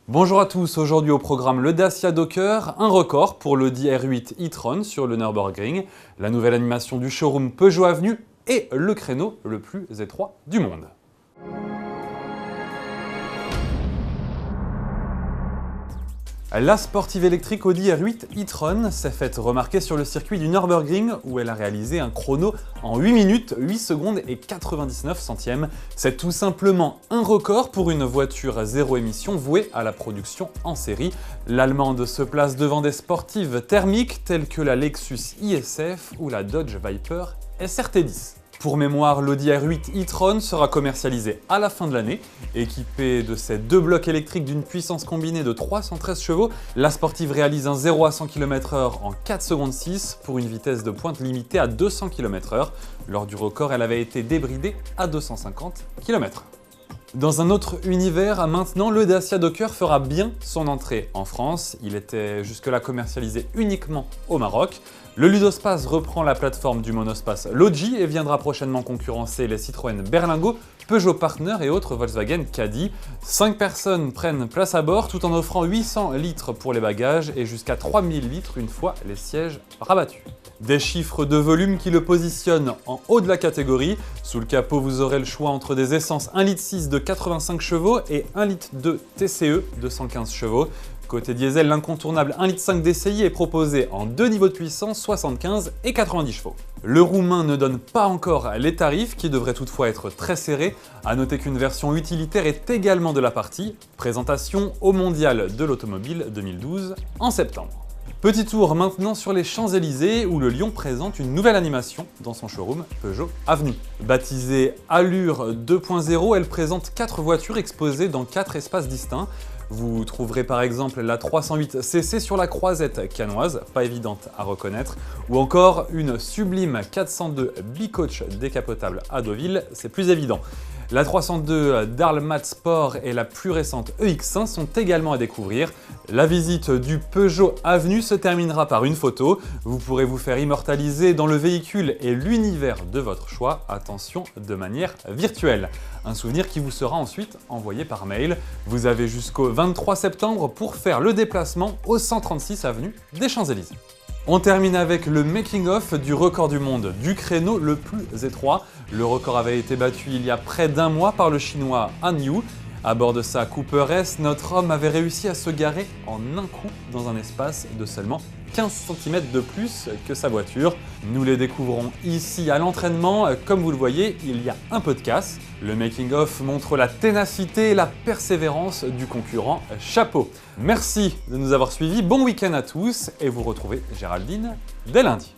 Bonjour à tous, aujourd'hui au programme le Dacia Docker, un record pour l'Audi R8 e-tron sur le Nürburgring, la nouvelle animation du showroom Peugeot Avenue et le créneau le plus étroit du monde. La sportive électrique Audi R8 e-tron s'est faite remarquer sur le circuit du Nürburgring où elle a réalisé un chrono en 8 minutes, 8 secondes et 99 centièmes. C'est tout simplement un record pour une voiture zéro émission vouée à la production en série. L'Allemande se place devant des sportives thermiques telles que la Lexus ISF ou la Dodge Viper SRT10. Pour mémoire, l'Audi R8 e-tron sera commercialisé à la fin de l'année. Équipée de ses deux blocs électriques d'une puissance combinée de 313 chevaux, la sportive réalise un 0 à 100 km/h en 4 secondes 6 pour une vitesse de pointe limitée à 200 km/h. Lors du record, elle avait été débridée à 250 km/h. Dans un autre univers, maintenant, le Dacia Docker fera bien son entrée en France. Il était jusque-là commercialisé uniquement au Maroc. Le Ludospace reprend la plateforme du monospace Logi et viendra prochainement concurrencer les Citroën Berlingo, Peugeot Partner et autres Volkswagen Caddy. 5 personnes prennent place à bord tout en offrant 800 litres pour les bagages et jusqu'à 3000 litres une fois les sièges rabattus. Des chiffres de volume qui le positionnent en haut de la catégorie. Sous le capot, vous aurez le choix entre des essences 1,6 litre de 85 chevaux et 1,2 litre de TCE de 115 chevaux. Côté diesel, l'incontournable 1,5 litre DCI est proposé en deux niveaux de puissance, 75 et 90 chevaux. Le roumain ne donne pas encore les tarifs, qui devraient toutefois être très serrés. A noter qu'une version utilitaire est également de la partie. Présentation au Mondial de l'Automobile 2012 en septembre. Petit tour maintenant sur les Champs-Élysées où le Lion présente une nouvelle animation dans son showroom Peugeot Avenue. Baptisée Allure 2.0, elle présente 4 voitures exposées dans 4 espaces distincts. Vous trouverez par exemple la 308cc sur la croisette cannoise, pas évidente à reconnaître, ou encore une sublime 402 Bicoach décapotable à Deauville, c'est plus évident. La 302 Darlmat Sport et la plus récente EX1 sont également à découvrir. La visite du Peugeot Avenue se terminera par une photo. Vous pourrez vous faire immortaliser dans le véhicule et l'univers de votre choix, attention, de manière virtuelle. Un souvenir qui vous sera ensuite envoyé par mail. Vous avez jusqu'au 23 septembre pour faire le déplacement au 136 avenue des Champs-Élysées. On termine avec le making-of du record du monde du créneau le plus étroit. Le record avait été battu il y a près d'un mois par le chinois Han Yu. À bord de sa Cooper S, notre homme avait réussi à se garer en un coup dans un espace de seulement 15 cm de plus que sa voiture. Nous les découvrons ici à l'entraînement. Comme vous le voyez, il y a un peu de casse. Le making-of montre la ténacité et la persévérance du concurrent. Chapeau! Merci de nous avoir suivis. Bon week-end à tous et vous retrouvez Géraldine dès lundi.